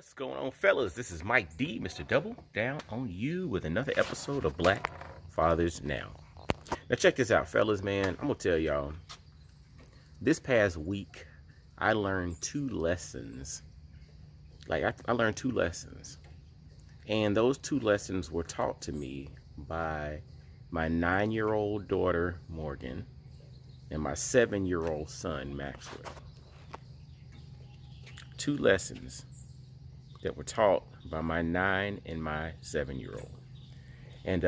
What's going on, fellas? This is Mike D, Mr. Double Down on You with another episode of Black Fathers Now. Now check this out, fellas, man. I'm gonna tell y'all, this past week I learned two lessons. I learned two lessons, and those two lessons were taught to me by my 9-year-old daughter Morgan and my 7-year-old son Maxwell. Two lessons that were taught by my 9 and my 7-year-old. And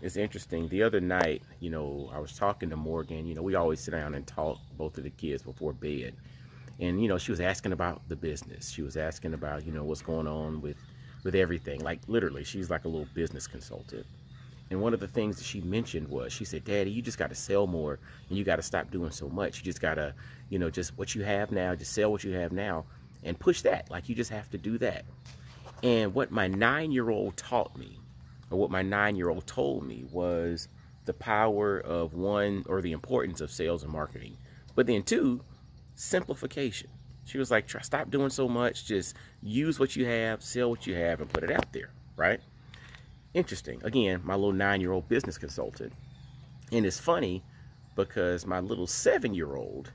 it's interesting. The other night, I was talking to Morgan. We always sit down and talk, both of the kids, before bed. And, she was asking about the business. She was asking about, what's going on with everything. Like, literally, she's like a little business consultant. And one of the things that she mentioned was, she said, Daddy, you just got to sell more, and you got to stop doing so much. You just got to, just what you have now, just sell what you have now and push that. Like, you just have to do that. And what my 9-year-old taught me, or what my 9-year-old told me, was the power of, one, or the importance of sales and marketing. But then two, simplification. She was like, stop doing so much. Just use what you have, sell what you have, and put it out there, right? Interesting. Again, my little 9-year-old business consultant. And it's funny because my little 7-year-old,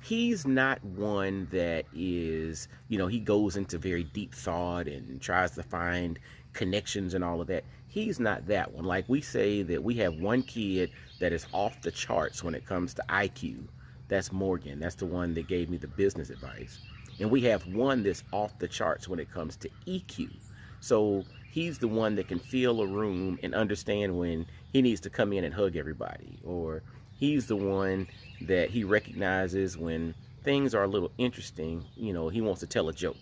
he's not one that is, he goes into very deep thought and tries to find connections and all of that. He's not that one. Like, we say that we have one kid that is off the charts when it comes to IQ. That's Morgan. That's the one that gave me the business advice. And we have one that's off the charts when it comes to EQ. So he's the one that can feel a room and understand when he needs to come in and hug everybody. Or he's the one that he recognizes when things are a little interesting. He wants to tell a joke.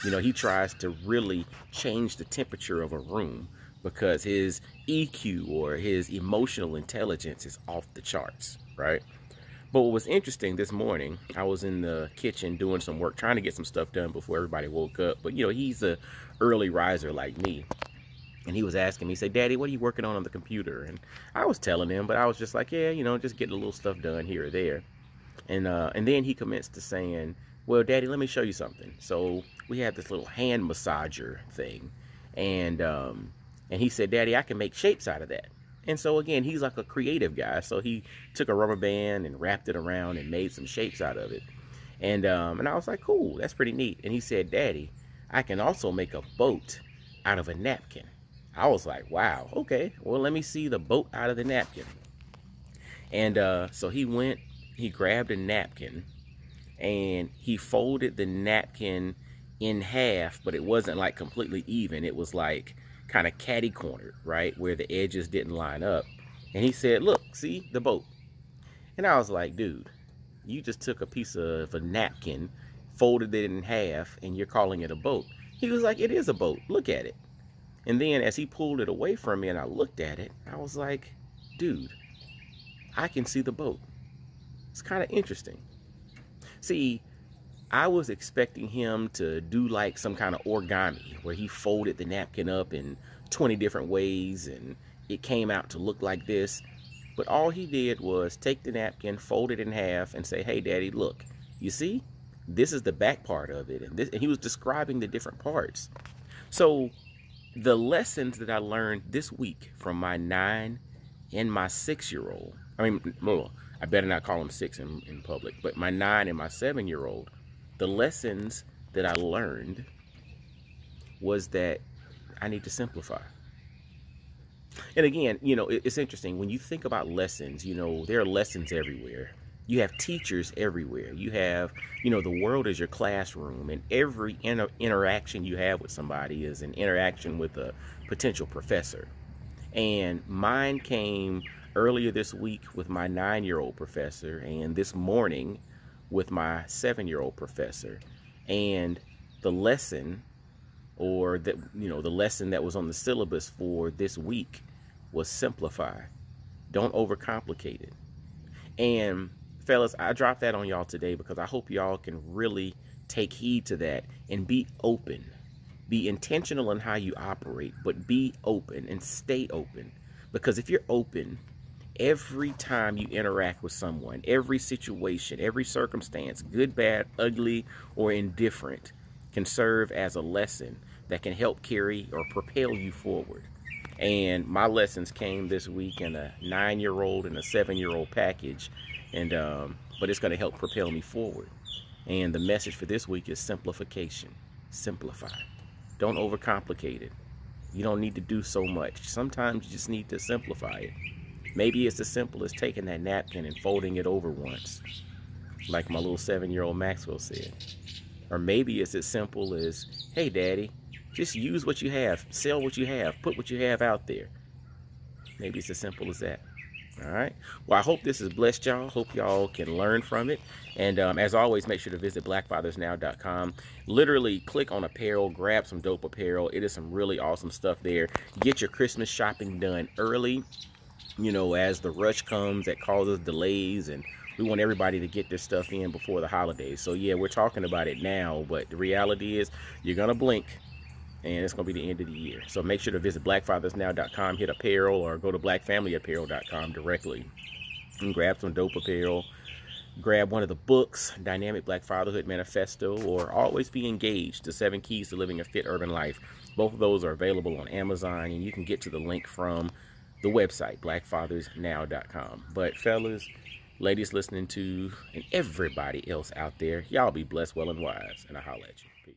He tries to really change the temperature of a room because his EQ or his emotional intelligence is off the charts, right? But what was interesting this morning, I was in the kitchen doing some work, trying to get some stuff done before everybody woke up. But, he's a early riser like me. And he was asking me, he said, Daddy, what are you working on the computer? And I was telling him, but I was just like, yeah, just getting a little stuff done here or there. And then he commenced to saying, well, Daddy, let me show you something. So we had this little hand massager thing. And he said, Daddy, I can make shapes out of that. And so, again, he's like a creative guy. So he took a rubber band and wrapped it around and made some shapes out of it. And I was like, cool, that's pretty neat. And he said, Daddy, I can also make a boat out of a napkin. I was like, wow, okay, well, let me see the boat out of the napkin. And so he grabbed a napkin and he folded the napkin in half, but it wasn't like completely even. It was like kind of catty-cornered, right, where the edges didn't line up. And he said, look, see the boat. And I was like, dude, you just took a piece of a napkin, folded it in half, and you're calling it a boat. He was like, it is a boat, look at it. And then as he pulled it away from me and I looked at it, I was like, dude, I can see the boat. It's kind of interesting. See, I was expecting him to do like some kind of origami where he folded the napkin up in 20 different ways and it came out to look like this. But all he did was take the napkin, fold it in half, and say, hey, Daddy, look, you see, this is the back part of it. And he was describing the different parts. So the lessons that I learned this week from my 9 and my 6-year-old, I better not call him 6 in public, but my 9 and my 7-year-old, the lessons that I learned was that I need to simplify. And again, it's interesting. When you think about lessons, there are lessons everywhere. You have teachers everywhere. You have, the world is your classroom, and every interaction you have with somebody is an interaction with a potential professor. And mine came earlier this week with my 9-year-old professor, and this morning with my 7-year-old professor. And the lesson, or the lesson that was on the syllabus for this week was simplify. Don't overcomplicate it. And fellas, I dropped that on y'all today because I hope y'all can really take heed to that and be open. Be intentional in how you operate, but be open and stay open. Because if you're open, every time you interact with someone, every situation, every circumstance, good, bad, ugly, or indifferent, can serve as a lesson that can help carry or propel you forward. And my lessons came this week in a 9-year-old and a 7-year-old package, and but it's going to help propel me forward. And the message for this week is simplification. Simplify. Don't overcomplicate it. You don't need to do so much. Sometimes you just need to simplify it. Maybe it's as simple as taking that napkin and folding it over once, like my little 7-year-old Maxwell said. Or maybe it's as simple as, hey, Daddy, just use what you have, sell what you have, put what you have out there. Maybe it's as simple as that. All right. Well, I hope this has blessed y'all. Hope y'all can learn from it. And as always, make sure to visit blackfathersnow.com. Literally click on apparel, grab some dope apparel. It is some really awesome stuff there. Get your Christmas shopping done early. You know, as the rush comes, that causes delays, and we want everybody to get their stuff in before the holidays. So yeah, we're talking about it now, but the reality is you're gonna blink and it's gonna be the end of the year. So make sure to visit blackfathersnow.com, hit apparel, or go to blackfamilyapparel.com directly and grab some dope apparel. Grab one of the books, Dynamic Black Fatherhood Manifesto, or Always Be Engaged, The 7 Keys to Living a Fit Urban Life. Both of those are available on Amazon, and you can get to the link from the website, blackfathersnow.com. But fellas, ladies listening to, and everybody else out there, y'all be blessed, well, and wise, and I'll holla at you. Peace.